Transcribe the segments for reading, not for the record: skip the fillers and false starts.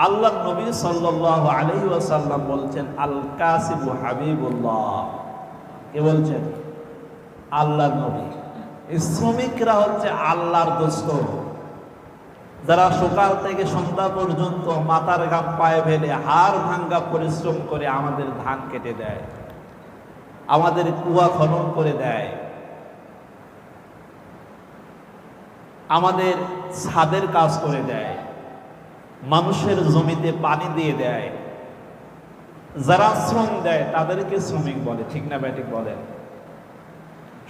আল্লাহ নবী সাল্লাল্লাহু আলাইহি ওয়াসাল্লাম বলছেন, আল কাসিবু হাবিবুল্লাহ। কে বলছেন? আল্লাহর নবী। এই শ্রমিকরা হচ্ছে আল্লাহর দোস্ত, যারা সকাল থেকে সন্ধ্যা পর্যন্ত মাথার ঘাম পায়ে ফেলে হাড় ভাঙ্গা পরিশ্রম করে আমাদের ধান কেটে দেয়, আমাদের কুয়া খনন করে দেয়, আমাদের ছাদের কাজ করে দেয়, মানুষের জমিতে পানি দিয়ে দেয়। যারা শ্রম দেয় তাদেরকে শ্রমিক বলে, ঠিক না ব্যাটিক বলেন?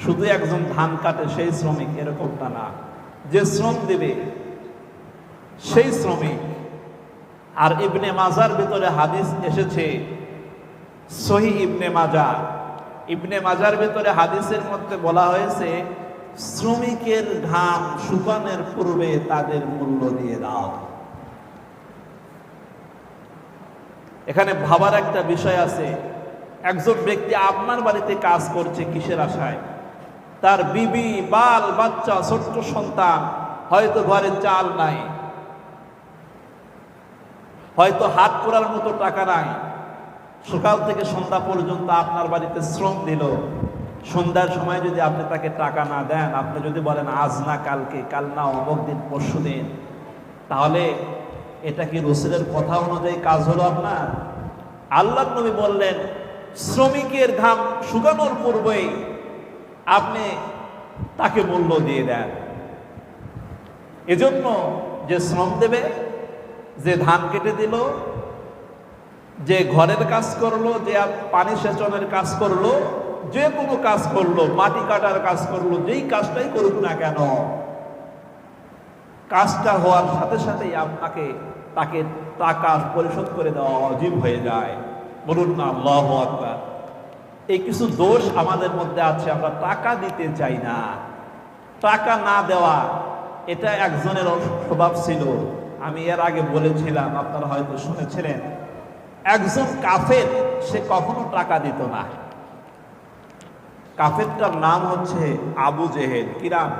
শুধু একজন ধান কাটে সেই শ্রমিক এরকমটা না, যে শ্রম দেবে সেই শ্রমিক। আর ইবনে মাজার ভিতরে হাদিস এসেছে, সহিহ ইবনে মাজার ভিতরে হাদিসের মধ্যে বলা হয়েছে, শ্রমিকের ঘাম শুকানোর পূর্বে তাদের মূল্য দিয়ে দাও। এখানে ভাবার একটা বিষয় আছে, একজন ব্যক্তি আপনার বাড়িতে কাজ করছে কিসের আশায়? তার বিবি, বাল বাচ্চা, ছোট্ট সন্তান, হয়তো ঘরে চাল নাই, হয়তো হাত পোড়ার মতো টাকা নাই। সকাল থেকে সন্ধ্যা পর্যন্ত আপনার বাড়িতে শ্রম দিল। সন্ধ্যার সময় যদি আপনি তাকে টাকা না দেন, আপনি যদি বলেন আজ না কালকে, কাল না অমুক দিন, পরশু দিন, তাহলে এটা কি রাসূলের কথা অনুযায়ী কাজ হলো আপনার? আল্লাহর নবী বললেন, শ্রমিকের ঘাম শুকানোর পূর্বেই আপনি তাকে মূল্য দিয়ে দেন। এজন্য যে শ্রম দেবে, যে ধান কেটে দিল, যে ঘরের কাজ করলো, যে পানি সেচনের কাজ করলো, যে কোনো কাজ করলো, মাটি কাটার কাজ করলো, যেই কাজটাই করুক না কেন, কাজটা হওয়ার সাথে সাথেই তাকে টাকা পরিশোধ করে দেওয়া ওয়াজিব হয়ে যায়। বলুন না আল্লাহু আকবার। এই কিছু দোষ আমাদের মধ্যে আছে, আমরা টাকা দিতে চাই না। টাকা না দেওয়া এটা একজনের স্বভাব ছিল। আমি এর আগে বলেছিলাম, আপনারা হয়তো শুনেছিলেন, একজন কাফের, সে কখনো টাকা দিত না। কাফেরটার নাম হচ্ছে আবু জেহেল। কি নাম?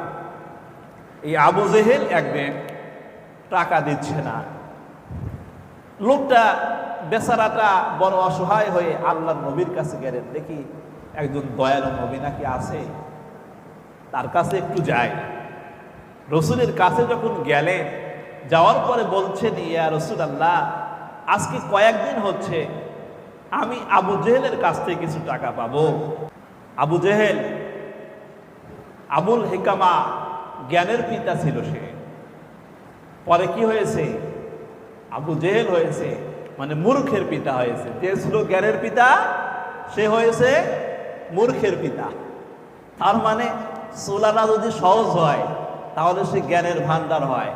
এই আবু জেহেল একদিন টাকা দিচ্ছে না। লোকটা বেচারাটা বড় অসহায় হয়ে আল্লাহর নবীর কাছে গেলেন, দেখি একজন দয়ালু নবী নাকি আছে, তার কাছে একটু যাই। রসুলের কাছে যখন গেলেন, যাওয়ার পরে বলছেন, ইয়া রাসূলুল্লাহ, আজকে কয়েকদিন হচ্ছে আমি আবু জেহেলের কাছ থেকে কিছু টাকা পাবো। আবু জেহেল আবুল হিকামা, জ্ঞানের পিতা ছিল সে। পরে কি হয়েছে? আবু জেহেল হয়েছে মানে মূর্খের পিতা হয়েছে। যে ছিল জ্ঞানের পিতা, সে হয়েছে মূর্খের পিতা। তার মানে চলাটা যদি সহজ হয় তাহলে সে জ্ঞানের ভান্ডার হয়,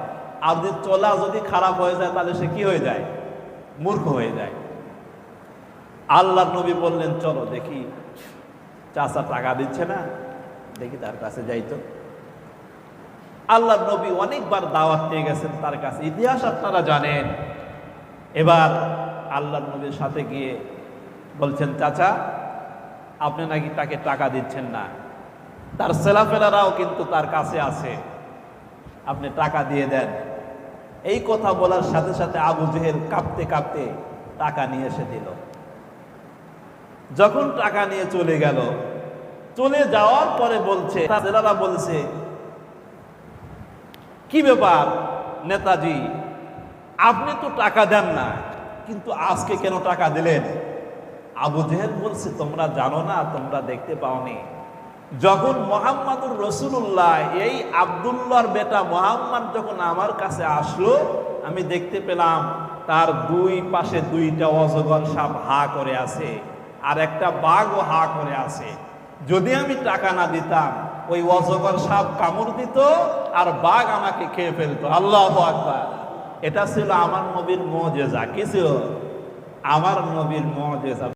আর যদি চলা যদি খারাপ হয়ে যায় তাহলে সে কি হয়ে যায়? মূর্খ হয়ে যায়। আল্লাহর নবী বললেন, চলো দেখি চাচা টাকা দিচ্ছে না, দেখি তার কাছে যাইতো। আল্লাহর নবী অনেকবার দাওয়াত নিয়ে গেছেন তার কাছে, ইতিহাস আপনারা জানেন। এবার আল্লাহর নবীর সাথে গিয়ে বলছেন, চাচা আপনি নাকি তাকে টাকা দিচ্ছেন না, তার ছেলেপেলেরাও কিন্তু তার কাছে আছে, আপনি টাকা দিয়ে দেন। এই কথা বলার সাথে সাথে আবু জেহেল কাঁপতে কাঁপতে টাকা নিয়ে এসে দিল। যখন টাকা নিয়ে চলে গেল, চলে যাওয়ার পরে বলছে, ছেলেরা বলছে, কি ব্যাপার নেতাজি, আপনি তো টাকা দেন না, কিন্তু আজকে কেন টাকা দিলেন? আবু জেহেল বলছে, তোমরা জানো না, তোমরা দেখতে পাওনি, যখন মুহাম্মাদুর রাসূলুল্লাহ, এই আব্দুল্লাহর বেটা মুহাম্মদ যখন আমার কাছে আসলো, আমি দেখতে পেলাম তার দুই পাশে দুইটা অজগর সাপ হা করে আছে, আর একটা বাঘও হা করে আছে। যদি আমি টাকা না দিতাম, ওই অজগর সাপ কামড় দিত আর বাঘ আমাকে খেয়ে ফেলতো। আল্লাহু আকবার। এটা ছিল আমার নবীর মুজিজা। কি ছিল? আমার নবীর মুজিজা।